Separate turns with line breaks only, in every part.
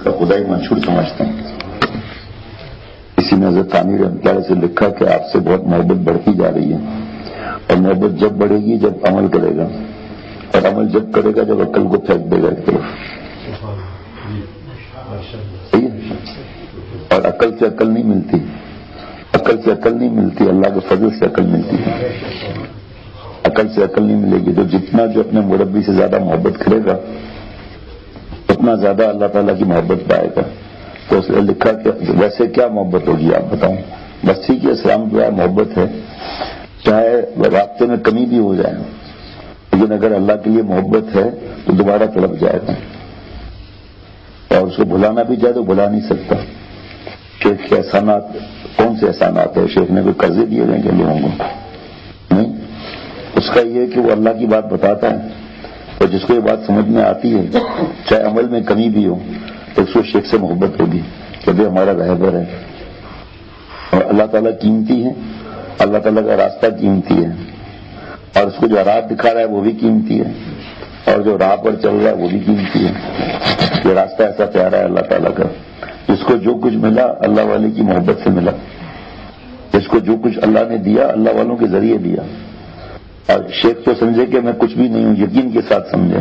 شیخ کا خدائی منشور سمجھتے ہیں. اسی میں حضرت ثانی رحمۃ اللہ سے لکھا کہ آپ سے بہت محبت بڑھتی جا رہی ہے، اور محبت جب بڑھے گی جب عمل کرے گا، اور عمل جب کرے گا جب عقل کو پھینک دے گا ایک طرف. اور عقل سے عقل نہیں ملتی، عقل سے عقل نہیں ملتی، اللہ کے فضل سے عقل ملتی ہے. عقل سے عقل نہیں ملے گی. تو جتنا جو اپنے مربی سے زیادہ محبت کرے گا اتنا زیادہ اللہ تعالیٰ کی محبت پائے گا. تو اس نے لکھا کہ ویسے کیا محبت ہوگی آپ بتاؤں. بس ٹھیک ہے، اسلام جو ہے محبت ہے، چاہے رابطے میں کمی بھی ہو جائے، لیکن اگر اللہ کے لیے محبت ہے تو دوبارہ طلب جائے گا، اور اس کو بھلانا بھی جائے تو بھلا نہیں سکتا. شیخ کے احسانات کون سے احسانات ہیں؟ شیخ نے کوئی قرضے دیے گئے کہ لوگوں کو نہیں. اس کا یہ ہے کہ وہ اللہ کی بات بتاتا ہے، اور جس کو یہ بات سمجھ میں آتی ہے چاہے عمل میں کمی بھی ہو تو اس کو شیخ سے محبت ہوگی کہ وہ ہمارا رہبر ہے. اور اللہ تعالیٰ قیمتی ہے، اللہ تعالیٰ کا راستہ قیمتی ہے، اور اس کو جو راہ دکھا رہا ہے وہ بھی قیمتی ہے، اور جو راہ پر چل رہا ہے وہ بھی قیمتی ہے. یہ راستہ ایسا پیارا ہے اللہ تعالیٰ کا، جس کو جو کچھ ملا اللہ والے کی محبت سے ملا. جس کو جو کچھ اللہ نے دیا اللہ والوں کے ذریعے دیا. اور شیخ تو سمجھے کہ میں کچھ بھی نہیں ہوں، یقین کے ساتھ سمجھے،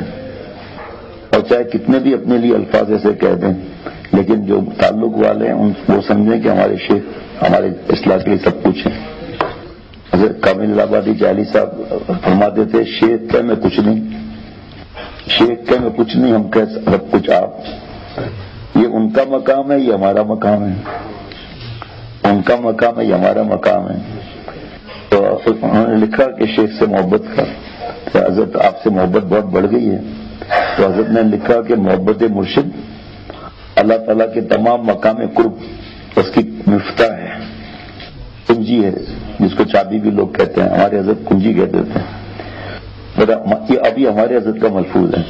اور چاہے کتنے بھی اپنے لیے الفاظ ایسے کہہ دیں، لیکن جو تعلق والے ہیں وہ سمجھیں کہ ہمارے شیخ ہمارے اصلاح کے لیے سب کچھ ہے. حضرت کامل آبادی جعلی صاحب فرماتے تھے شیخ کہ میں کچھ نہیں، شیخ کہ میں کچھ نہیں، ہم کہ سب کچھ آپ. یہ ان کا مقام ہے، یہ ہمارا مقام ہے. ان کا مقام ہے، یہ ہمارا مقام ہے. تو انہوں نے لکھا کہ شیخ سے محبت کا کہ حضرت آپ سے محبت بہت بڑھ گئی ہے. تو حضرت نے لکھا کہ محبت مرشد اللہ تعالیٰ کے تمام مقام قرب اس کی مفتاح ہے، کنجی ہے، جس کو چابی بھی لوگ کہتے ہیں. ہمارے حضرت کنجی کہتے تھے. یہ ابھی ہمارے حضرت کا ملفوظ ہے،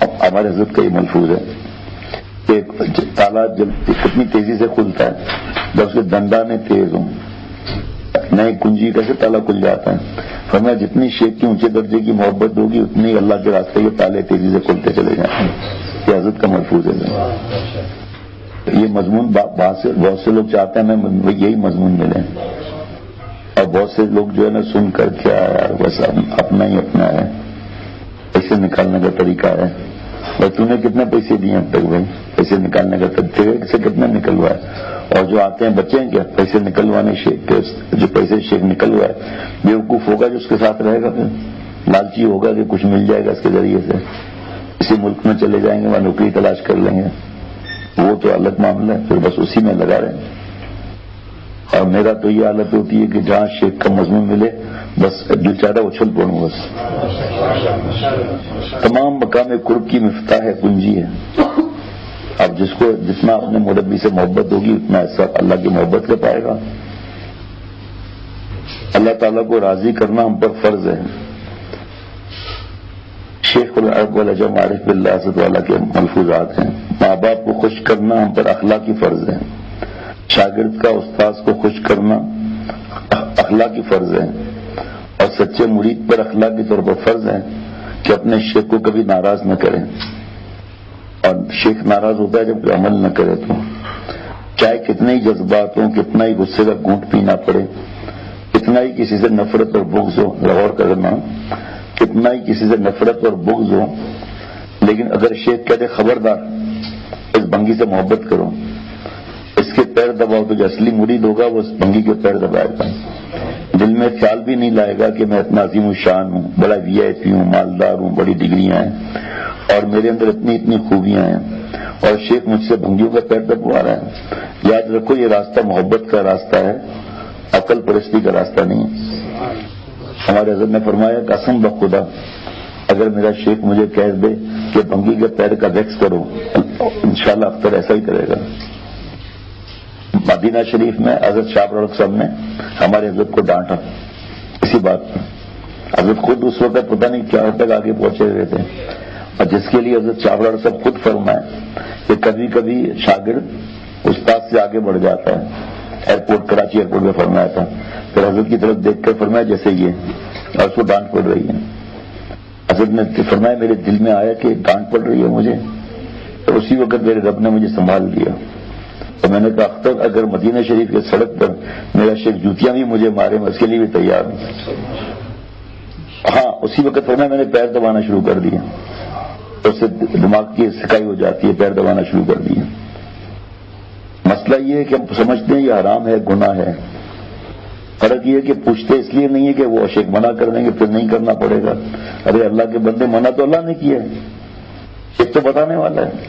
ہمارے حضرت کا یہ ملفوظ ہے کہ تالا کتنی تیزی سے کھلتا ہے جب اس کے دندانے تیز ہوں. نئے کنجی کیسے تالا کھل جاتا ہے. فرمایا جتنی شیخ کی اونچے درجے کی محبت ہوگی اتنی اللہ کے راستے کے تالے تیزی سے کھلتے چلے جائیں. یہ حضرت کا ملفوظ ہے. یہ مضمون بہت سے لوگ چاہتے ہیں میں یہی مضمون ملے، اور بہت سے لوگ جو ہے نا سن کر کیا یار بس اپنا ہی اپنا ہے، پیسے نکالنے کا طریقہ ہے. بھائی تو نے کتنے پیسے دیے اب تک؟ بھائی پیسے نکالنے کا طریقہ سے کتنا نکلوا ہے؟ اور جو آتے ہیں بچے ہیں کیا پیسے نکلوانے شیخ کے؟ جو پیسے شیخ نکلوا ہے بیوقوف ہوگا جو اس کے ساتھ رہے گا، پھر لالچی ہوگا کہ کچھ مل جائے گا اس کے ذریعے سے. کسی ملک میں چلے جائیں گے وہاں نوکری تلاش کر لیں گے، وہ تو الگ معاملہ ہے، پھر بس اسی میں لگا رہے ہیں. اور میرا تو یہ حالت ہوتی ہے کہ جہاں شیخ کا مضمون ملے بس دل چاہتا اچھل پڑوں بس. تمام مقام قرب کی مفتاح ہے، کنجی ہے. اب جس کو جتنا اپنے مربی سے محبت ہوگی اتنا ایسا اللہ کی محبت کر پائے گا. اللہ تعالیٰ کو راضی کرنا ہم پر فرض ہے. شیخ العرب والعجم عارف باللہ اسد والا کے ملفوظات ہیں. ماں باپ کو خوش کرنا ہم پر اخلاقی فرض ہے. شاگرد کا استاذ کو خوش کرنا اخلاقی فرض ہے. اور سچے مرید پر اخلاقی طور پر فرض ہے کہ اپنے شیخ کو کبھی ناراض نہ کریں. اور شیخ ناراض ہوتا ہے جب کوئی عمل نہ کرے تو، چاہے کتنے ہی جذبات ہوں، کتنا ہی غصے کا گھونٹ پینا پڑے، کتنا ہی کسی سے نفرت اور بغض ہو، غور کرنا، کتنا ہی کسی سے نفرت اور بغض ہو، لیکن اگر شیخ کہتے خبردار اس بنگی سے محبت کرو، اس کے پیر دباؤ، تو جو اصلی مرید ہوگا وہ اس بنگی کے پیر دبائے گا. دل میں خیال بھی نہیں لائے گا کہ میں اتنا عظیم الشان ہوں، بڑا وی آئی پی ہوں، مالدار ہوں، بڑی ڈگریاں ہیں اور میرے اندر اتنی خوبیاں ہیں، اور شیخ مجھ سے بھنگیوں کا پیر دبوا رہا ہے. یاد رکھو یہ راستہ محبت کا راستہ ہے، عقل پرستی کا راستہ نہیں ہے. ہمارے حضرت نے فرمایا قسم بخدا اگر میرا شیخ مجھے کہہ دے کہ بھنگی کے پیر کا ویکس کرو، انشاءاللہ اختر ایسا ہی کرے گا. مدینہ شریف میں حضرت شاہ رخ صاحب نے ہمارے حضرت کو ڈانٹا اسی بات پر. حضرت خود اس وقت پتہ نہیں کیا تک آگے پہنچے ہوئے تھے، اور جس کے لیے حضرت شاہ رخ صاحب خود فرمائے کہ کبھی کبھی شاگرد استاد سے آگے بڑھ جاتا ہے. ایئرپورٹ کراچی ایئرپورٹ میں فرمایا تھا، پھر حضرت کی طرف دیکھ کر فرمایا جیسے یہ، اور اس کو ڈانٹ پڑ رہی ہے. حضرت نے فرمایا میرے دل میں آیا کہ ڈانٹ پڑ رہی ہے مجھے، تو اسی وقت میرے رب نے مجھے سنبھال لیا. تو میں نے کہا اختر اگر مدینہ شریف کے سڑک پر میرا شیخ جوتیاں بھی مجھے مارے میں اس کے لیے بھی تیار ہوں. ہاں اسی وقت میں نے پیر دبانا شروع کر دیا. اس سے دماغ کی سکائی ہو جاتی ہے, پیر دبانا شروع کر دیا. مسئلہ یہ ہے کہ ہم سمجھتے ہیں یہ حرام ہے, گناہ ہے. فرق یہ ہے کہ پوچھتے اس لیے نہیں ہے کہ وہ شیخ منع کر دیں گے پھر نہیں کرنا پڑے گا. ارے اللہ کے بندے, منع تو اللہ نے کیا ہے, شیخ تو بتانے والا ہے.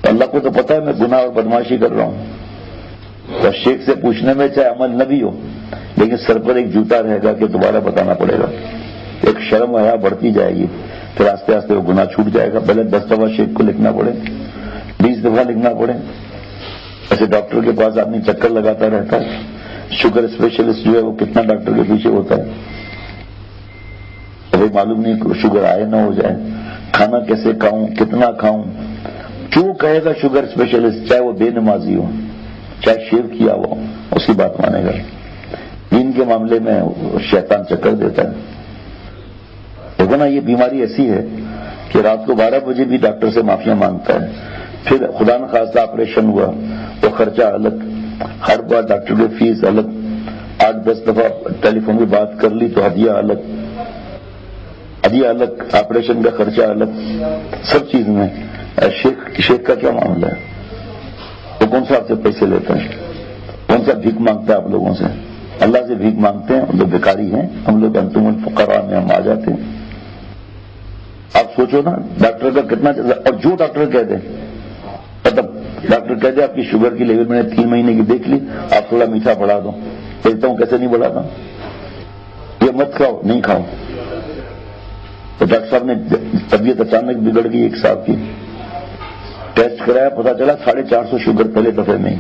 اللہ کو تو پتا ہے میں گناہ اور بدماشی کر رہا ہوں. تو شیخ سے پوچھنے میں چاہے عمل نہ بھی ہو لیکن سر پر ایک جوتا رہے گا کہ دوبارہ بتانا پڑے گا. ایک شرم حیا بڑھتی جائے گی, پھر آستے آستے وہ گناہ چھوٹ جائے گا. پہلے 10 دفعہ شیخ کو لکھنا پڑے, 20 دفعہ لکھنا پڑے. ایسے ڈاکٹر کے پاس آدمی چکر لگاتا رہتا ہے. شوگر اسپیشلسٹ جو ہے وہ کتنا ڈاکٹر کے پیچھے ہوتا ہے. ابھی معلوم نہیں شوگر آئے نہ ہو جائے, کھانا کیسے کھاؤں, کتنا کھاؤں. جو کہے گا شوگر اسپیشلسٹ, چاہے وہ بے نمازی ہو, چاہے شیو کیا ہو, اسی بات مانے گا. دین کے معاملے میں شیطان چکر دیتا ہے. دیکھو نا, یہ بیماری ایسی ہے کہ رات کو 12 بجے بھی ڈاکٹر سے معافیاں مانگتا ہے. پھر خدا نخواستہ آپریشن ہوا تو خرچہ الگ, ہر بار ڈاکٹر کی فیس الگ, 8-10 دفعہ ٹیلی فون پہ بات کر لی تو ہدیہ الگ, آپریشن کا خرچہ الگ, سب چیز میں. شیخ کا کیا معاملہ ہے؟ وہ کون سا آپ سے پیسے لیتا ہے, کون سا بھیک مانگتا ہے آپ لوگوں سے؟ اللہ سے بھیک مانگتے ہیں. ہم لوگ بھکاری ہیں, ہم لوگ انتم الفقراء میں ہم آ جاتے ہیں. آپ سوچو نا ڈاکٹر کا کتنا, اور جو ڈاکٹر کہہ دے, مطلب ڈاکٹر کہہ دے آپ کی شوگر کی لیول میں نے 3 مہینے کی دیکھ لی, آپ تھوڑا میٹھا بڑھا دو. دیکھتا ہوں کیسے نہیں بڑھاتا, یہ مت کھاؤ, نہیں کھاؤ. تو ڈاکٹر صاحب نے طبیعت اچانک بگڑ گئی ایک صاحب کی, ٹیسٹ کرایا, پتا چلا 450 شوگر پہلے دفعے میں.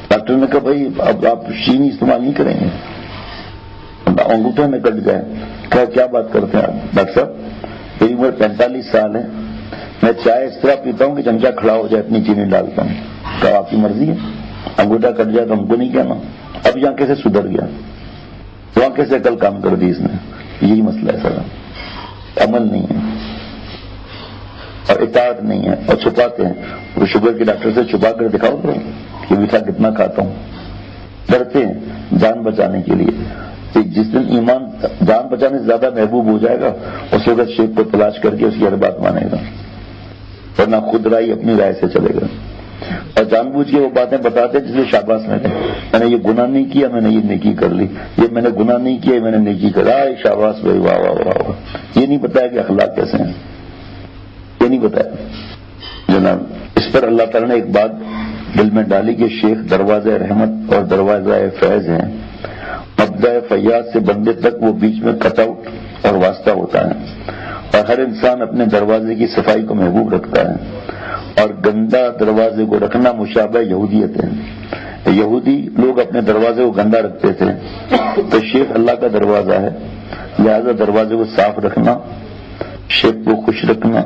ڈاکٹر نے کہا بھائی اب آپ چینی استعمال نہیں کریں گے. انگوٹھے میں کٹ گئے. کہا کیا بات کرتے ہیں آپ؟ ڈاکٹر صاحب میری عمر 45 سال ہے, میں چائے اس طرح پیتا ہوں کہ چمچہ کھڑا ہو جائے, اتنی چینی ڈالتا ہوں. کہا آپ کی مرضی ہے, انگوٹھا کٹ جائے تو ہم کو نہیں کہنا. اب یہاں کیسے سدھر گیا, وہاں کیسے کل کام کر دی اس نے. یہی مسئلہ ہے سر, عمل نہیں ہے اور اطاعت نہیں ہے, اور چھپاتے ہیں. وہ شوگر کے ڈاکٹر سے چھپا کر دکھاؤ تو کہ میٹھا کتنا کھاتا ہوں. ڈرتے ہیں جان بچانے کے لیے. جس دن ایمان جان بچانے سے زیادہ محبوب ہو جائے گا اس وقت شیخ کو تلاش کر کے اس کی ہر بات مانے گا, ورنہ خود رائے اپنی رائے سے چلے گا. اور جان بوجھ کے وہ باتیں بتاتے جس میں شاباش میں نے یہ گناہ نہیں کیا, میں نے یہ نیکی کر لی, یہ میں نے گناہ نہیں کیا, میں نے نیکی کرا. شاباش بھائی, واہ واہ واہ واہ. یہ نہیں بتایا کہ اخلاق کیسے ہیں, یہ نہیں بتایا جناب. اس پر اللہ تعالیٰ نے ایک بات دل میں ڈالی کہ شیخ دروازہ رحمت اور دروازہ فیض ہیں. مبدأ فیاض سے بندے تک وہ بیچ میں کٹ آؤٹ اور واسطہ ہوتا ہے, اور ہر انسان اپنے دروازے کی صفائی کو محبوب رکھتا ہے, اور گندا دروازے کو رکھنا مشابہ یہودیت ہے. یہودی لوگ اپنے دروازے کو گندا رکھتے تھے, تو شیخ اللہ کا دروازہ ہے, لہذا دروازے کو صاف رکھنا, شیخ کو خوش رکھنا,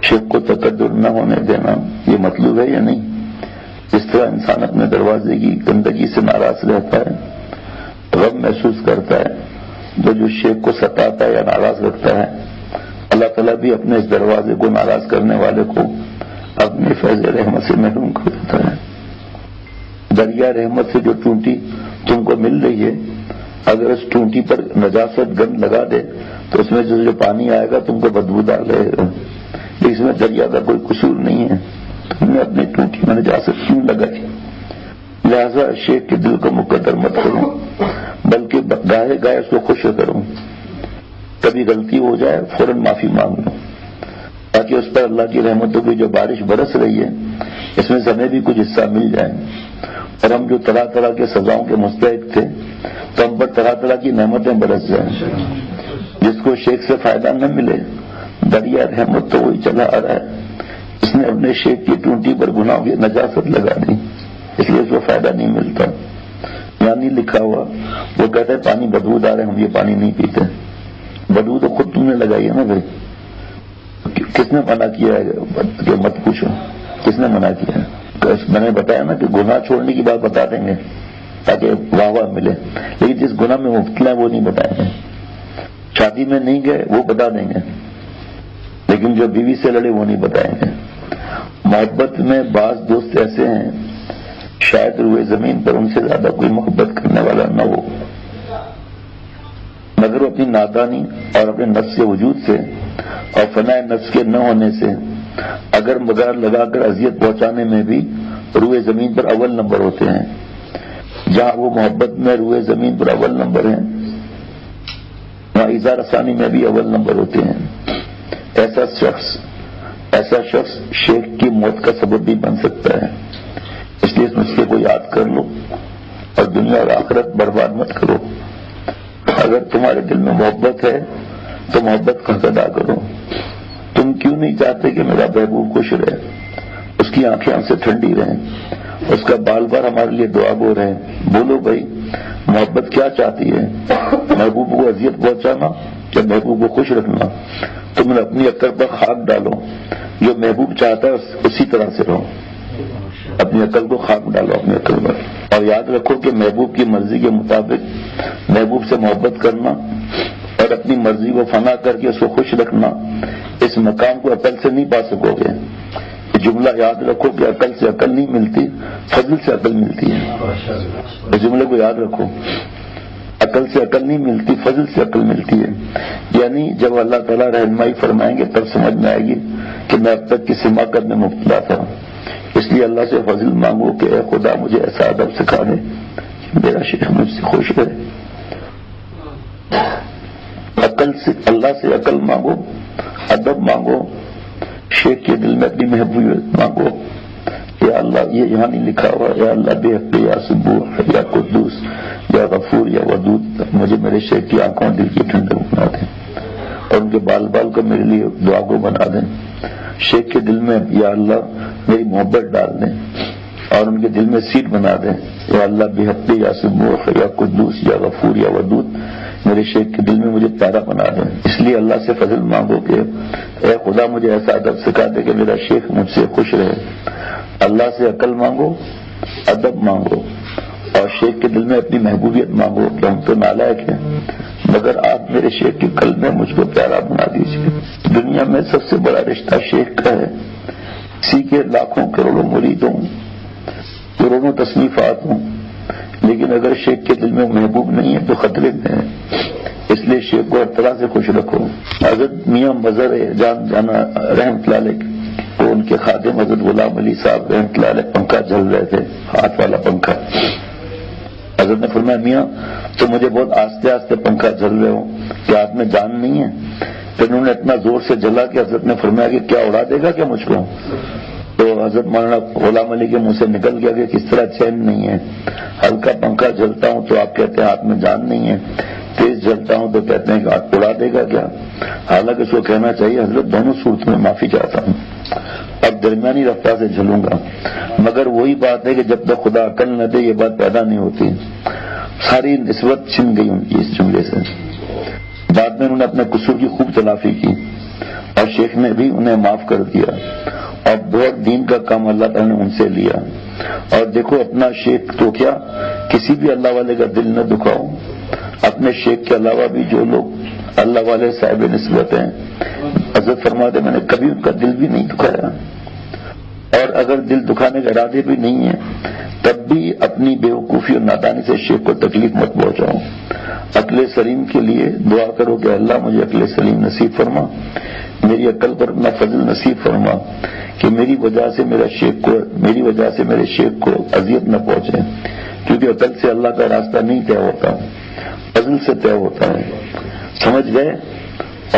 شیخ کو تکدر نہ ہونے دینا, یہ مطلوب ہے یا نہیں؟ جس طرح انسان اپنے دروازے کی گندگی سے ناراض رہتا ہے, غم محسوس کرتا ہے, تو جو شیخ کو ستاتا ہے یا ناراض رکھتا ہے, اللہ تعالیٰ بھی اپنے اس دروازے کو ناراض کرنے والے کو اپنے فیض رحمت سے محروم کر دیتا ہے. دریا رحمت سے جو ٹونٹی تم کو مل رہی ہے, اگر اس ٹونٹی پر نجاست گند لگا دے تو اس میں جو پانی آئے گا تم کو بدبودار رہے گا. اس میں دریا کا کوئی قصور نہیں ہے, تم نے اپنی ٹونٹی میں نجاست کیوں لگائی؟ لہذا شیخ کے دل کو مقدر مت کروں, بلکہ گاہے گاہے اس کو خوش کروں. کبھی غلطی ہو جائے فوراً معافی مانگ لوں, تاکہ اس پر اللہ کی رحمتوں کی جو بارش برس رہی ہے اس میں سے ہمیں بھی کچھ حصہ مل جائے. اور ہم جو طرح طرح کے سزاؤں کے مستحق تھے تو ہم پر طرح طرح کی نعمتیں برس جائیں. جس کو شیخ سے فائدہ نہ ملے, دریا رحمت تو وہی چلا آ رہا ہے, اس نے اپنے شیخ کی ٹونٹی پر گناہوں کی نجاست لگا دی, اس لیے اس کو فائدہ نہیں ملتا. یہاں نہیں لکھا ہوا, وہ کہتے ہیں پانی بدبودار ہے, ہم یہ پانی نہیں پیتے. بدبو تو خود تم نے لگائی ہے نا بھائی, کس نے منع کیا ہے کہ مت پوچھو, کس نے منع کیا ہے؟ میں نے بتایا نا کہ گناہ چھوڑنے کی بات بتا دیں گے تاکہ واہ واہ ملے, لیکن جس گناہ میں مبتلا ہے وہ نہیں بتائیں گے. شادی میں نہیں گئے وہ بتا دیں گے, لیکن جو بیوی سے لڑے وہ نہیں بتائیں گے. محبت میں بعض دوست ایسے ہیں شاید روئے زمین پر ان سے زیادہ کوئی محبت کرنے والا نہ ہو، مگر وہ اپنی نادانی اور اپنے نفس کے وجود سے اور فنائے نفس کے نہ ہونے سے اگر مدار لگا کر اذیت پہنچانے میں بھی روئے زمین پر اول نمبر ہوتے ہیں۔ جہاں وہ محبت میں روئے زمین پر اول نمبر ہیں وہاں ایذا رسانی میں بھی اول نمبر ہوتے ہیں۔ ایسا شخص شیخ کی موت کا سبب بھی بن سکتا ہے، اس لیے اس نسخے کو یاد کر لو اور دنیا اور آخرت برباد مت کرو۔ اگر تمہارے دل میں محبت ہے تو محبت کا ادا کرو۔ تم کیوں نہیں چاہتے کہ میرا محبوب خوش رہے، اس کی آنکھیں ہم سے ٹھنڈی رہیں، اس کا بال بار ہمارے لیے دعا گو رہے؟ بولو بھائی، محبت کیا چاہتی ہے؟ محبوب کو اذیت پہنچانا یا محبوب کو خوش رکھنا؟ تم نے اپنی عقل پر خاک ڈالو، جو محبوب چاہتا ہے اسی طرح سے رہو۔ اپنی عقل کو خاک ڈالو اپنی عقل پر، اور یاد رکھو کہ محبوب کی مرضی کے مطابق محبوب سے محبت کرنا اور اپنی مرضی کو فنا کر کے اس کو خوش رکھنا، اس مقام کو عقل سے نہیں پا سکو گے۔ یہ جملہ یاد رکھو کہ عقل سے عقل نہیں ملتی، فضل سے عقل ملتی ہے۔ اس جملے کو یاد رکھو، عقل سے عقل نہیں ملتی، فضل سے عقل ملتی ہے۔ یعنی جب اللہ تعالیٰ رہنمائی فرمائیں گے تب سمجھ میں آئے گی کہ میں اب تک کس حماقت میں مبتلا تھا۔ اس لیے اللہ سے فضل مانگو کہ اے خدا مجھے ایسا ادب سکھا دے کہ میرا شیخ مجھ سے خوش رہے۔ عقل سے اللہ سے عقل مانگو، ادب مانگو، شیخ کے دل میں اپنی محبوبیت مانگو۔ یا اللہ، یہ یہاں نہیں لکھا ہوا یا اللہ بے حق یا سبوح یا قدوس یا غفور یا ودود، مجھے میرے شیخ کی آنکھوں دل کی ٹھنڈک بنا دیں اور ان کے بال بال کو میرے لیے دعا کو بنا دیں۔ شیخ کے دل میں یا اللہ میری محبت ڈال دیں اور ان کے دل میں سیٹ بنا دیں۔ یا اللہ بے حق یا سبوح یا قدوس یا غفور یا ودود، میرے شیخ کے دل میں مجھے پیارا بنا دیں۔ اس لیے اللہ سے فضل مانگو کہ اے خدا مجھے ایسا ادب سکھا دے کہ میرا شیخ مجھ سے خوش رہے۔ اللہ سے عقل مانگو، ادب مانگو اور شیخ کے دل میں اپنی محبوبیت مانگو کہ ہم تو نالائق ہیں، مگر آپ میرے شیخ کے قلب میں مجھ کو پیارا بنا دیجیے۔ دنیا میں سب سے بڑا رشتہ شیخ کا ہے، اسی کے لاکھوں کروڑوں مرید ہوں، کروڑوں تصنیفات ہوں، لیکن اگر شیخ کے دل میں محبوب نہیں ہے تو خطرے میں ہے۔ اس لیے شیخ کو ہر طرح سے خوش رکھو۔ حضرت میاں مظہر جان جانا رحمۃ اللہ علیہ کو ان کے خادم حضرت غلام علی صاحب رحمۃ اللہ علیہ پنکھا جھل رہے تھے، ہاتھ والا پنکھا۔ حضرت نے فرمایا میاں تو مجھے بہت آہستہ آہستہ پنکھا جھل رہے ہو، کیا آپ میں جان نہیں ہے؟ پھر انہوں نے اتنا زور سے جلا کہ حضرت نے فرمایا کہ کیا اڑا دے گا کیا مجھ کو؟ تو حضرت مولانا غلام علی کے منہ سے نکل گیا کہ کس طرح چین نہیں ہے، ہلکا پنکھا جلتا ہوں تو آپ کہتے ہیں ہاتھ میں جان نہیں ہے، تیز جلتا ہوں تو کہتے ہیں کہ ہاتھ اڑا دے گا کیا؟ حالانکہ اس کو کہنا چاہیے حضرت دونوں صورت میں معافی چاہتا ہوں، اب درمیانی رفتار سے جھلوں گا، مگر وہی بات ہے کہ جب تک خدا عقل نہ دے یہ بات پیدا نہیں ہوتی۔ ساری نسبت چھن گئی ان کی اس جملے سے۔ بعد میں انہوں نے اپنے قصور کی خوب تلافی کی اور شیخ نے بھی انہیں معاف کر دیا اور بہت دین کا کام اللہ تعالیٰ نے ان سے لیا۔ اور دیکھو اپنا شیخ تو کیا، کسی بھی اللہ والے کا دل نہ دکھاؤ۔ اپنے شیخ کے علاوہ بھی جو لوگ اللہ والے صاحب نسبت ہیں، حضرت فرماتے میں نے کبھی ان کا دل بھی نہیں دکھایا، اور اگر دل دکھانے کے ارادے بھی نہیں ہیں تب بھی اپنی بیوقوفی اور نادانی سے شیخ کو تکلیف مت پہنچاؤ۔ عقل سلیم کے لیے دعا کرو کہ اللہ مجھے عقل سلیم نصیب فرما، میری عقل پر اپنا فضل نصیب فرما کہ میری وجہ سے میرے شیخ کو اذیت نہ پہنچے، کیونکہ عقل سے اللہ کا راستہ نہیں طے ہوتا، فضل سے طے ہوتا ہے۔ سمجھ گئے؟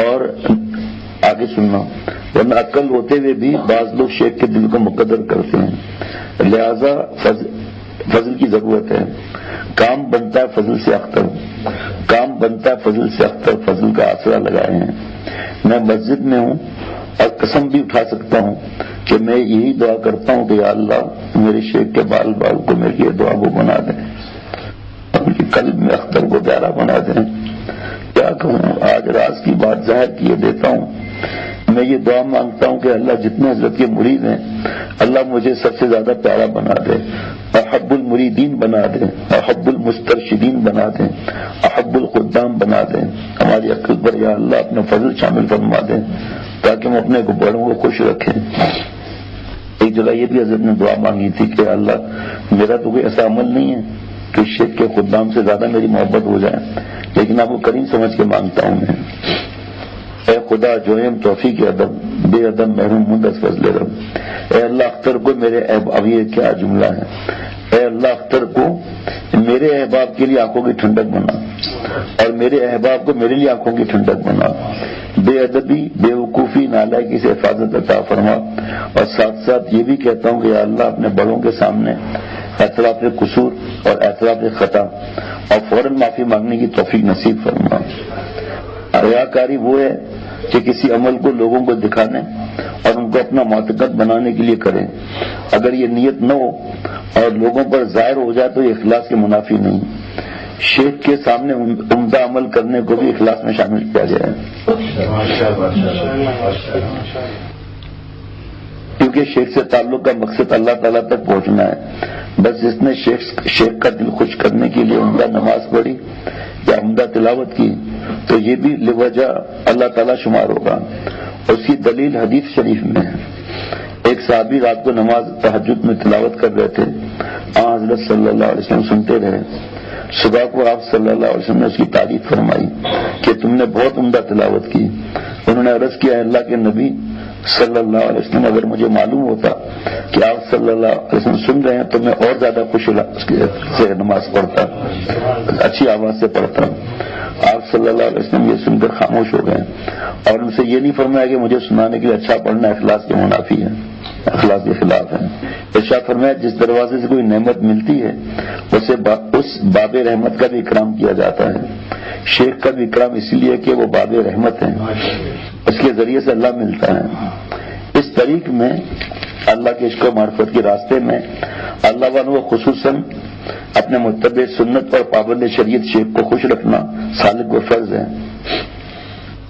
اور آگے سننا، ورنہ عقل ہوتے ہوئے بھی بعض لوگ شیخ کے دل کو مقدر کرتے ہیں، لہذا فضل کی ضرورت ہے۔ کام بنتا ہے فضل سے اختر، کام بنتا ہے فضل سے اختر، فضل کا آسرا لگائے ہیں۔ میں مسجد میں ہوں اور قسم بھی اٹھا سکتا ہوں کہ میں یہی دعا کرتا ہوں کہ یا اللہ میرے شیخ کے بال بال کو میری یہ دعا کو بنا دیں، ان کی قلب میں اختر کو پیارا بنا دیں۔ کیا کہوں، آج راز کی بات ظاہر کیے دیتا ہوں۔ میں یہ دعا مانگتا ہوں کہ اللہ جتنے حضرت کے مرید ہیں اللہ مجھے سب سے زیادہ پیارا بنا دے، احب المریدین بنا دے، احب المسترشدین بنا دے، احب الخدام بنا دے۔ ہماری عقل پر یا اللہ اپنا فضل شامل فرما دے تاکہ ہم اپنے بڑوں کو خوش رکھیں۔ ایک جگہ یہ بھی حضرت نے دعا مانگی تھی کہ اللہ میرا تو کوئی ایسا عمل نہیں ہے کہ شیخ کے خدام سے زیادہ میری محبت ہو جائے، لیکن آپ کو کریم سمجھ کے مانگتا ہوں میں، اے خدا جوہم توفیق ادب بے ادب محروم مندس فضل رب، اے اللہ اختر کو میرے اب یہ کیا جملہ ہے، اے اللہ اختر کو میرے احباب کے لیے آنکھوں کی ٹھنڈک بنا اور میرے احباب کو میرے لیے آنکھوں کی ٹھنڈک بنا، بے ادبی بے وقوفی نالائکی سے حفاظت عطا فرما، اور ساتھ ساتھ یہ بھی کہتا ہوں کہ یا اللہ اپنے بڑوں کے سامنے اعتراف قصور اور اعتراف خطا اور فوراً معافی مانگنے کی توفیق نصیب فرما۔ ریاکاری وہ ہے کہ کسی عمل کو لوگوں کو دکھانے اور ان کو اپنا معتقد بنانے کے لیے کریں، اگر یہ نیت نہ ہو اور لوگوں پر ظاہر ہو جائے تو یہ اخلاص کے منافی نہیں۔ شیخ کے سامنے عمدہ عمل کرنے کو بھی اخلاص میں شامل کیا گیا ہے، کیونکہ شیخ سے تعلق کا مقصد اللہ تعالیٰ تک پہنچنا ہے۔ بس جس نے شیخ کا دل خوش کرنے کے لیے عمدہ نماز پڑھی یا عمدہ تلاوت کی تو یہ بھی لوجہ اللہ تعالیٰ شمار ہوگا۔ اس کی دلیل حدیث شریف میں ہے، ایک صحابی رات کو نماز تہجد میں تلاوت کر رہے تھے، حضرت صلی اللہ علیہ وسلم سنتے رہے، صبح کو آپ صلی اللہ علیہ وسلم نے اس کی تعریف فرمائی کہ تم نے بہت عمدہ تلاوت کی۔ انہوں نے عرض کیا اللہ کے نبی صلی اللہ علیہ وسلم اگر مجھے معلوم ہوتا کہ آپ صلی اللہ علیہ وسلم سن رہے ہیں تو میں اور زیادہ خوش سے نماز پڑھتا، اچھی آواز سے پڑھتا۔ آپ صلی اللہ علیہ وسلم یہ سن کر خاموش ہو گئے اور ان سے یہ نہیں فرمایا کہ مجھے سنانے کے لیے اچھا پڑھنا اخلاص کے منافی ہے، اخلاص کے خلاف ہے۔ ارشاد فرمایا جس دروازے سے کوئی نعمت ملتی ہے اسے اس باب رحمت کا بھی اکرام کیا جاتا ہے۔ شیخ کا بھی اکرام اس لیے کہ وہ باب رحمت ہے، اس کے ذریعے سے اللہ ملتا ہے۔ اس طریق میں اللہ کے عشق و معرفت کے راستے میں اللہ والوں کو خصوصاً اپنے متبع سنت اور پابند شریعت شیخ کو خوش رکھنا سالک و فرض ہے۔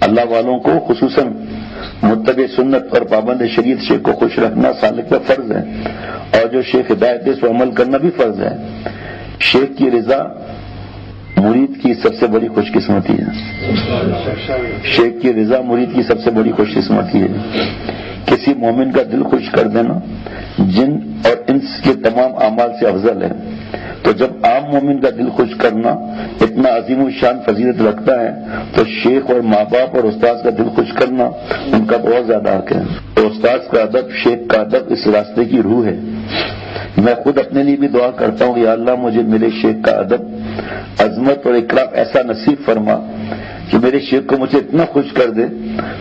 اللہ والوں کو خصوصاً متبع سنت اور پابند شریعت شیخ کو خوش رکھنا سالک و فرض ہے، اور جو شیخ ہدایت اس پر عمل کرنا بھی فرض ہے۔ شیخ کی رضا مرید کی سب سے بڑی خوش قسمتی ہے، شیخ کی رضا مرید کی سب سے بڑی خوش قسمتی ہے۔ کسی مومن کا دل خوش کر دینا جن اور انس کے تمام اعمال سے افضل ہے، تو جب عام مومن کا دل خوش کرنا اتنا عظیم الشان فضیلت رکھتا ہے تو شیخ اور ماں باپ اور استاذ کا دل خوش کرنا ان کا بہت زیادہ حق ہے۔ تو استاذ کا ادب، شیخ کا ادب اس راستے کی روح ہے۔ میں خود اپنے لیے بھی دعا کرتا ہوں یا اللہ مجھے میرے شیخ کا ادب، عظمت اور اکرام ایسا نصیب فرما کہ میرے شیخ کو مجھے اتنا خوش کر دے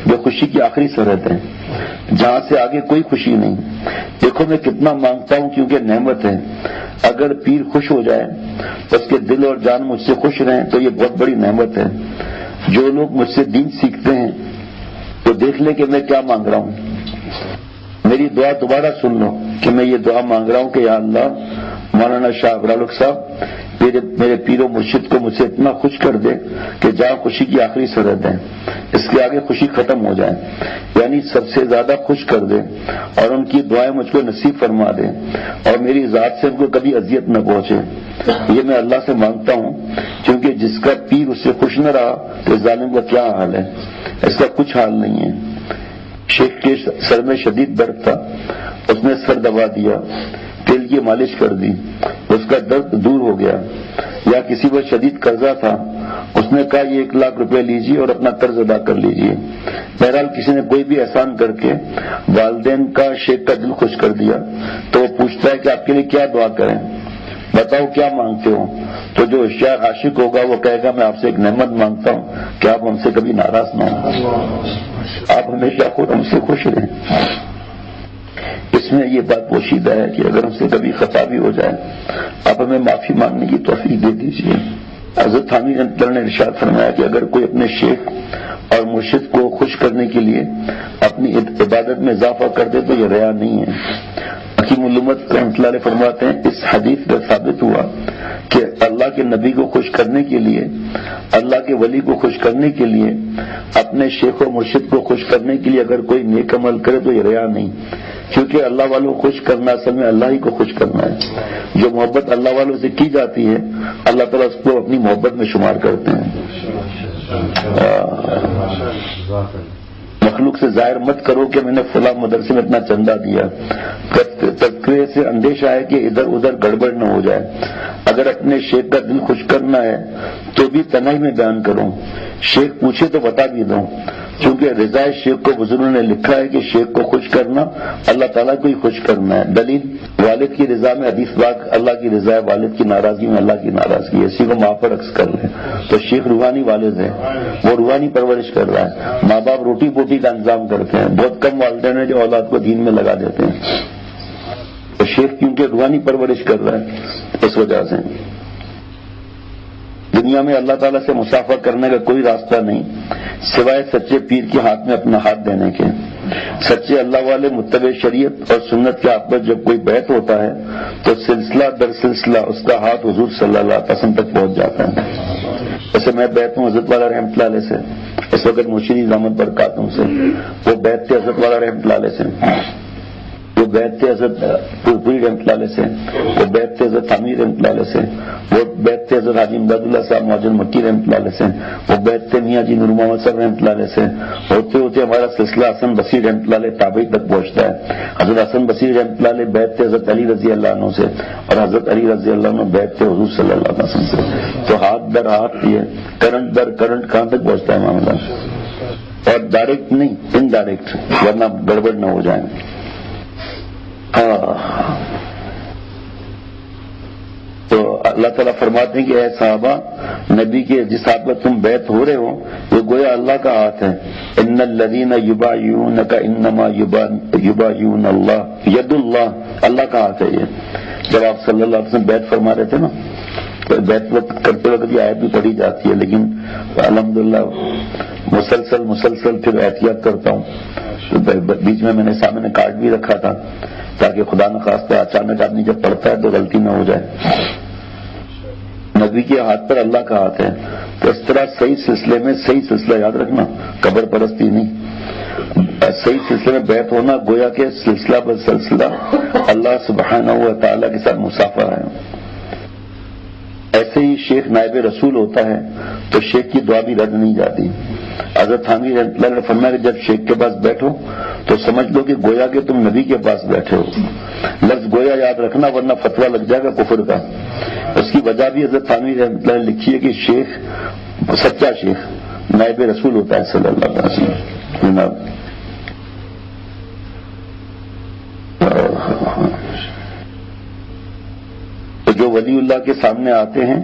جو خوشی کی آخری سرحد ہے، جہاں سے آگے کوئی خوشی نہیں۔ دیکھو میں کتنا مانگتا ہوں کیونکہ نعمت ہے، اگر پیر خوش ہو جائے تو اس کے دل اور جان مجھ سے خوش رہیں تو یہ بہت بڑی نعمت ہے۔ جو لوگ مجھ سے دین سیکھتے ہیں تو دیکھ لیں کہ میں کیا مانگ رہا ہوں، میری دعا دوبارہ سن لو کہ میں یہ دعا مانگ رہا ہوں کہ یا اللہ مولانا شاہ ابرالق صاحب میرے پیر و مرشد کو مجھ سے اتنا خوش کر دے کہ جہاں خوشی کی آخری سرحد ہے اس کے آگے خوشی ختم ہو جائے، یعنی سب سے زیادہ خوش کر دے، اور ان کی دعائیں مجھ کو نصیب فرما دے اور میری ذات سے ان کو کبھی اذیت نہ پہنچے۔ یہ میں اللہ سے مانگتا ہوں کیونکہ جس کا پیر اس سے خوش نہ رہا تو ظالم کا کیا حال ہے، اس کا کچھ حال نہیں ہے۔ شیخ کے سر میں شدید درد تھا، اس نے سر دبا دیا، تیل کی مالش کر دی، اس کا درد دور ہو گیا۔ یا کسی پر شدید قرضہ تھا، اس نے کہا یہ 1 لاکھ روپے لیجیے اور اپنا قرض ادا کر لیجیے۔ بہرحال کسی نے کوئی بھی احسان کر کے والدین کا شیخ کا دل خوش کر دیا تو وہ پوچھتا ہے کہ آپ کے لیے کیا دعا کریں، بتاؤ کیا مانگتے ہو؟ تو جو شیخ عاشق ہوگا وہ کہے گا میں آپ سے ایک نعمت مانگتا ہوں کہ آپ ہم سے کبھی ناراض نہ ہوں، آپ ہمیشہ خود ہم سے خوش رہیں۔ اس میں یہ بات پوشیدہ ہے کہ اگر ہم سے کبھی خطا بھی ہو جائے آپ ہمیں معافی مانگنے کی توفیق دے دیجیے۔ حضرت حامد انتر نے ارشاد فرمایا کہ اگر کوئی اپنے شیخ اور مرشد کو خوش کرنے کے لیے اپنی عبادت میں اضافہ کر دے تو یہ ریا نہیں ہے۔ حکیم الامت رحمۃ اللہ علیہ فرماتے ہیں اس حدیث کا ثابت ہوا کہ اللہ کے نبی کو خوش کرنے کے لیے، اللہ کے ولی کو خوش کرنے کے لیے، اپنے شیخ و مرشد کو خوش کرنے کے لیے اگر کوئی نیک عمل کرے تو یہ ریا نہیں، کیونکہ اللہ والوں کو خوش کرنا اصل میں اللہ ہی کو خوش کرنا ہے۔ جو محبت اللہ والوں سے کی جاتی ہے اللہ تعالیٰ اس کو اپنی محبت میں شمار کرتے ہیں۔ مخلوق سے ظاہر مت کرو کہ میں نے فلاں مدرسے میں اتنا چندہ دیا. تذکرے سے اندیشہ ہے کہ ادھر ادھر گڑبڑ نہ ہو جائے. اگر اپنے شیخ کا دل خوش کرنا ہے تو بھی تنہائی میں بیان کروں. شیخ پوچھے تو بتا بھی دوں، کیونکہ رضا شیخ کو بزرگوں نے لکھا ہے کہ شیخ کو خوش کرنا اللہ تعالیٰ کو ہی خوش کرنا ہے. دلیل والد کی رضا میں حدیث پاک اللہ کی رضا ہے، والد کی ناراضگی میں اللہ کی ناراضگی ہے. اسی کو ماں پر عکس کر لیں تو شیخ روحانی والد ہے، وہ روحانی پرورش کر رہا ہے. ماں باپ روٹی پوٹی کا انتظام کرتے ہیں، بہت کم والدین ہیں جو اولاد کو دین میں لگا دیتے ہیں. تو شیخ کیونکہ روحانی پرورش کر رہا ہے اس وجہ سے. دنیا میں اللہ تعالیٰ سے مسافہ کرنے کا کوئی راستہ نہیں سوائے سچے پیر کے ہاتھ میں اپنا ہاتھ دینے کے. سچے اللہ والے متبع شریعت اور سنت کے ہاتھ پر جب کوئی بیعت ہوتا ہے تو سلسلہ در سلسلہ اس کا ہاتھ حضور صلی اللہ علیہ وسلم تک پہنچ جاتا ہے. جیسے میں بیعت ہوں حضرت والا رحمۃ اللہ علیہ سے، اس وقت مرشد احمد برکاتوں سے، وہ بیعت تھے حضرت والا رحمۃ اللہ علیہ سے، وہ بیعت تھے حضرت پورپوری رحمۃ اللہ علیہ سے، وہ بیعت تھے حضرت حمید رحمۃ اللہ علیہ سے، وہ بیعت تھے حضرت حاجی امداد اللہ صاحب معجل مکی رحمۃ اللہ علیہ سے، وہ بیعت تھے میاں جی نور محمد صاحب رحمۃ اللہ علیہ سے. ہوتے ہوتے ہمارا سلسلہ حسن بصیر رحمۃ اللہ علیہ تابعی تک پہنچتا ہے. حضرت حسن بصیر رحمۃ اللہ علیہ بیعت تھے حضرت علی رضی اللہ عنہ سے، اور حضرت علی رضی اللہ عنہ بیعت تھے حضور صلی اللہ علیہ وسلم سے. تو ہاتھ در ہاتھ یہ کرنٹ در کرنٹ کہاں تک پہنچتا ہے معاملہ، اور ڈائریکٹ نہیں انڈائریکٹ، ورنہ گڑبڑ نہ ہو جائے. تو اللہ تعالیٰ فرماتے ہیں کہ اے صحابہ، نبی کے جس ہاتھ پر تم بیعت ہو رہے ہو وہ گویا اللہ کا ہاتھ ہے. ان الذین یبایعونک انما یبایعون اللہ، ید اللہ، اللہ کا ہاتھ ہے یہ. جب آپ صلی اللہ علیہ وسلم بیعت فرما رہے تھے نا، تو بیعت کرتے وقت یہ آیت بھی پڑھی جاتی ہے، لیکن الحمدللہ مسلسل پھر احتیاط کرتا ہوں. بیچ میں نے سامنے کارڈ بھی رکھا تھا تاکہ خدا نخواستہ اچانک آدمی جب پڑھتا ہے تو غلطی نہ ہو جائے. نبی کے ہاتھ پر اللہ کا ہاتھ ہے. تو اس طرح صحیح سلسلے میں، صحیح سلسلہ یاد رکھنا، قبر پرستی نہیں، صحیح سلسلے میں بیعت ہونا گویا کہ سلسلہ بر سلسلہ اللہ سبحانہ و تعالیٰ کے ساتھ مسافہ ہے. ایسے ہی شیخ نائب رسول ہوتا ہے تو شیخ کی دعا بھی رد نہیں جاتی. حضرت حامد رحمۃ اللہ نے فرمایا کہ جب شیخ کے پاس بیٹھو تو سمجھ لو کہ گویا کہ تم نبی کے پاس بیٹھے ہو. لفظ گویا یاد رکھنا ورنہ فتویٰ لگ جائے گا کفر کا. اس کی وجہ بھی حضرت حامد رحمۃ اللہ نے لکھی ہے کہ شیخ، سچا شیخ نائب رسول ہوتا ہے صلی اللہ علیہ وسلم. تو جو ولی اللہ کے سامنے آتے ہیں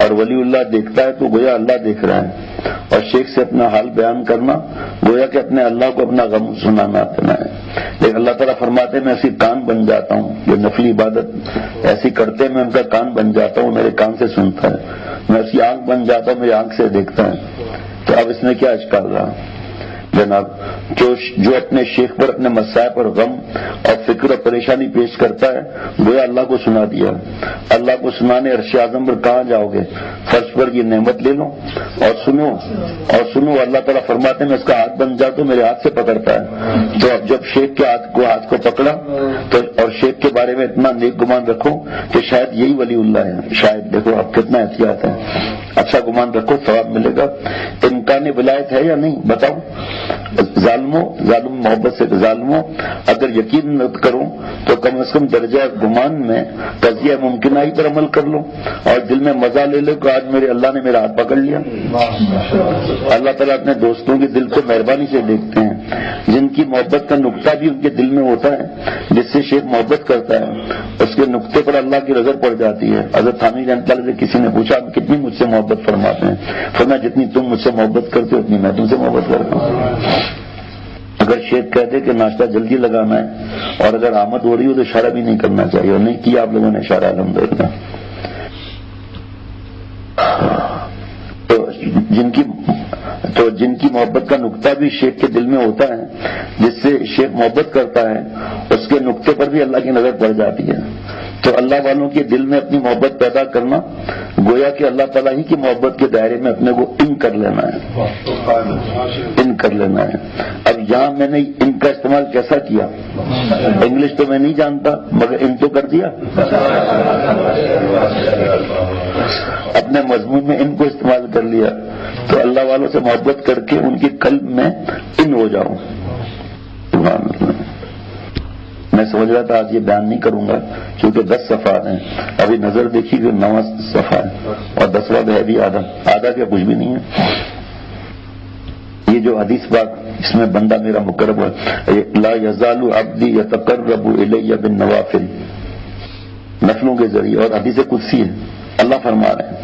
اور ولی اللہ دیکھتا ہے تو گویا اللہ دیکھ رہا ہے. اور شیخ سے اپنا حال بیان کرنا گویا کہ اپنے اللہ کو اپنا غم سنانا ہے. لیکن اللہ تعالیٰ فرماتے ہیں میں ایسی کان بن جاتا ہوں، جو نفلی عبادت ایسی کرتے ہیں میں ان کا کان بن جاتا ہوں، میرے کان سے سنتا ہے. میں ایسی آنکھ بن جاتا ہوں، میری آنکھ سے دیکھتا ہے. تو اب اس میں کیا اشکال رہا جناب؟ جو اپنے شیخ پر اپنے مسائل پر غم اور فکر اور پریشانی پیش کرتا ہے گویا اللہ کو سنا دیا. اللہ کو سنانے عرش اعظم پر کہاں جاؤ گے؟ فرش پر یہ نعمت لے لو اور سنو اور سنو. اللہ تعالیٰ فرماتے ہیں میں اس کا ہاتھ بن جاتا ہوں، میرے ہاتھ سے پکڑتا ہے. تو اب جب شیخ کے ہاتھ کو پکڑا تو اور شیخ کے بارے میں اتنا نیک گمان رکھو کہ شاید یہی ولی اللہ ہے، شاید. دیکھو اب کتنا احتیاط ہے. اچھا گمان رکھو، ثواب ملے گا. امکان ولایت ہے یا نہیں بتاؤ؟ ظالم محبت سے ظالموں اگر یقین نہ کرو تو کم از کم درجہ گمان میں قضیہ ممکنہ ہی پر عمل کر لو اور دل میں مزہ لے لو کہ آج میرے اللہ نے میرا ہاتھ پکڑ لیا. اللہ تعالیٰ اپنے دوستوں کے دل کو مہربانی سے دیکھتے ہیں. جن کی محبت کا نقطہ بھی ان کے دل میں ہوتا ہے، جس سے شیخ محبت کرتا ہے اس کے نقطے پر اللہ کی نظر پڑ جاتی ہے. حضرت حامد رحمۃ اللہ سے کسی نے پوچھا کتنی مجھ سے محبت فرماتے ہیں؟ فرمایا جتنی تم مجھ سے محبت کرتے ہو اتنی میں تم سے محبت کرتا ہوں. اگر شیخ کہتے کہ ناشتہ جلدی لگانا ہے اور اگر آمد ہو رہی ہو تو اشارہ بھی نہیں کرنا چاہیے، اور نہیں کیا آپ لوگوں نے اشارہ الحمدللہ. تو جن کی محبت کا نقطہ بھی شیخ کے دل میں ہوتا ہے، جس سے شیخ محبت کرتا ہے اس کے نقطے پر بھی اللہ کی نظر پڑ جاتی ہے. تو اللہ والوں کے دل میں اپنی محبت پیدا کرنا گویا کہ اللہ تعالیٰ ہی کی محبت کے دائرے میں اپنے کو ان کر لینا ہے، ان کر لینا ہے۔ اب یہاں میں نے ان کا استعمال کیسا کیا؟ انگلش تو میں نہیں جانتا مگر ان تو کر دیا، اپنے مضمون میں ان کو استعمال کر لیا، تو اللہ والوں سے محبت کر کے ان کی قلب میں ان ہو جاؤں۔ سبحان اللہ۔ میں سمجھ رہا تھا آج یہ بیان نہیں کروں گا کیونکہ 10 صفحات ہیں، ابھی نظر دیکھی کہ 9 صفحہ ہے اور 10واں ہے بھی آدھا کیا کچھ بھی نہیں ہے۔ یہ جو حدیث پاک اس میں بندہ میرا مقرب ہے، لا یزال عبدی یتقرب الی بالنوافل، نفلوں کے ذریعے، اور حدیث قدسی ہے، اللہ فرما رہے ہیں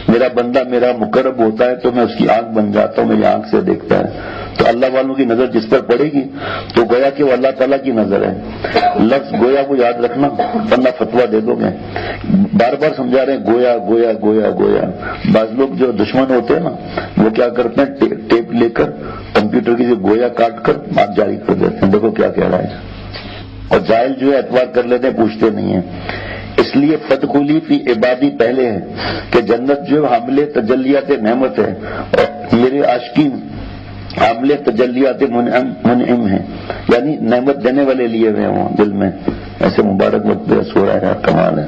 میرا بندہ میرا مقرب ہوتا ہے تو میں اس کی آنکھ بن جاتا ہوں، میری آنکھ سے دیکھتا ہے۔ تو اللہ والوں کی نظر جس پر پڑے گی تو گویا کہ وہ اللہ تعالیٰ کی نظر ہے۔ لفظ گویا کو یاد رکھنا ورنہ فتویٰ دے دو گے، بار بار سمجھا رہے ہیں گویا گویا گویا گویا۔ بعض لوگ جو دشمن ہوتے ہیں نا وہ کیا کرتے ہیں، ٹیپ لے کر کمپیوٹر کی گویا کاٹ کر بات جاری کر دیتے ہیں، دیکھو کیا کہہ رہا ہے، اور جاہل جو ہے اعتبار کر لیتے ہیں، پوچھتے نہیں ہیں۔ اس لیے فدخلی فی عبادی پہلے ہے کہ جنت جو حامل تجلیات نعمت ہے، اور میرے عاشقین حامل تجلیات منعم ہیں، یعنی نعمت دینے والے لیے ہوئے ہوں دل میں۔ ایسے مبارک وقت پہ سو رہا ہے، کمال ہے۔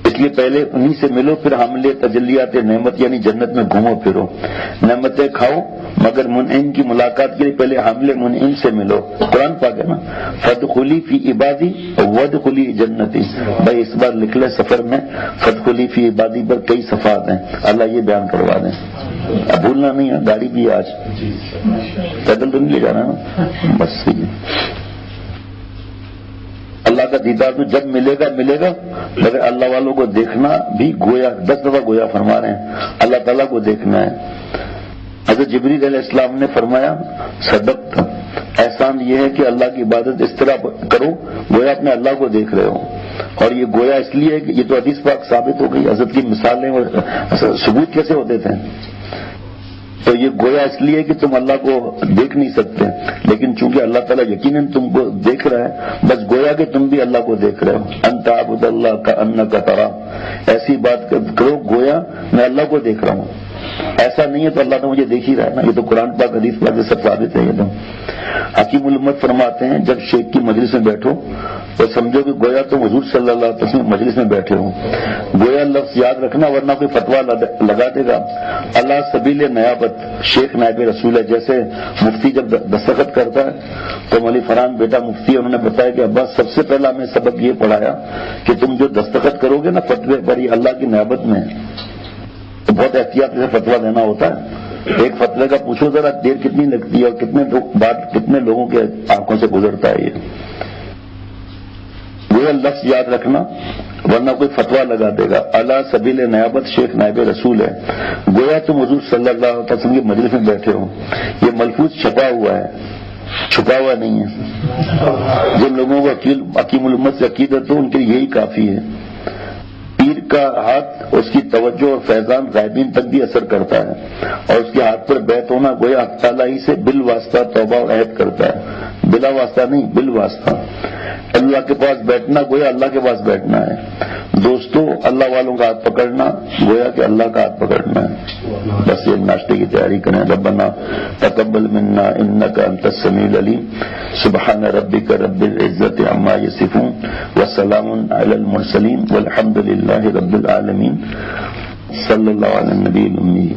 اس لیے پہلے انہی سے ملو، پھر حامل تجلیات نعمت یعنی جنت میں گھومو پھرو، نعمتیں کھاؤ، مگر منعم کی ملاقات کے لیے پہلے حامل منعم سے ملو۔ قرآن پاک ہے نا، فدخلی فی عبادی وادخلی جنتی۔ بھائی اس بار لکھ لے سفر میں فدخلی فی عبادی پر کئی صفحات ہیں، اللہ یہ بیان کروا دیں، اب بھولنا نہیں ہے۔ گاڑی بھی آج پیدل تو نہیں لے جانا نا، بس صحیح ہے۔ اللہ کا دیدار تو جب ملے گا مگر اللہ والوں کو دیکھنا بھی گویا 10 دفعہ گویا فرما رہے ہیں، اللہ تعالیٰ کو دیکھنا ہے۔ حضرت جبریل علیہ السلام نے فرمایا صدقت، احسان یہ ہے کہ اللہ کی عبادت اس طرح کرو گویا اپنے اللہ کو دیکھ رہے ہو، اور یہ گویا اس لیے کہ یہ تو حدیث پاک ثابت ہو گئی، حضرت کی مثالیں اور ثبوت کیسے ہوتے تھے، تو یہ گویا اس لیے کہ تم اللہ کو دیکھ نہیں سکتے، لیکن چونکہ اللہ تعالیٰ یقیناً تم کو دیکھ رہا ہے، بس گویا کہ تم بھی اللہ کو دیکھ رہے ہو۔ انت عبد اللہ کأنک تراہ، ایسی بات کرو گویا میں اللہ کو دیکھ رہا ہوں، ایسا نہیں ہے تو اللہ تو مجھے دیکھ ہی رہا ہے نا، یہ تو قرآن پاک حدیث پاک سے سب ثابت ہے۔ یہ تو حکیم الامت فرماتے ہیں جب شیخ کی مجلس میں بیٹھو تو سمجھو کہ گویا تم حضور صلی اللہ علیہ وسلم مجلس میں بیٹھے ہو، گویا لفظ یاد رکھنا ورنہ کوئی فتویٰ لگا دے گا۔ اللہ سبیل نیابت، شیخ نائب رسول ہے، جیسے مفتی جب دستخط کرتا ہے تو مولی فرحان بیٹا مفتی انہوں نے بتایا کہ ابا سب سے پہلا ہمیں سبق یہ پڑھایا کہ تم جو دستخط کرو گے نا فتوے پر، یہ اللہ کی نیابت میں تو بہت احتیاط سے فتویٰ دینا ہوتا ہے۔ ایک فتوے کا پوچھو ذرا دیر کتنی لگتی ہے اور کتنے لوگوں کے آنکھوں سے گزرتا ہے، یہ لفظ یاد رکھنا ورنہ کوئی فتویٰ لگا دے گا۔ اللہ سبیل نیابت، شیخ نائب رسول ہے، گویا تم حضور صلی اللہ علیہ وسلم کی مجلس میں بیٹھے ہو۔ یہ ملفوظ چھپا ہوا ہے، چھپا ہوا نہیں ہے۔ جن لوگوں کو حکیم الامت سے عقیدت ہو ان کے لیے یہی کافی ہے۔ پیر کا ہاتھ اس کی توجہ اور فیضان غائبین تک بھی اثر کرتا ہے، اور اس کے ہاتھ پر بیعت ہونا گویا حق تعالیٰ ہی سے بالواسطہ توبہ اور عہد کرتا ہے، بلا واسطہ نہیں بالواسطہ۔ اللہ کے پاس بیٹھنا گویا اللہ کے پاس بیٹھنا ہے۔ دوستو اللہ والوں کا ہاتھ پکڑنا گویا کہ اللہ کا ہاتھ پکڑنا ہے۔ بس یہ ناشتے کی تیاری کریں۔ ربنا تقبل منا انک انت السمیع العلیم، سبحان ربک رب العزت عما یصفون وسلام علی المرسلین والحمد للہ رب العالمین، صلی اللہ علی النبی الامی۔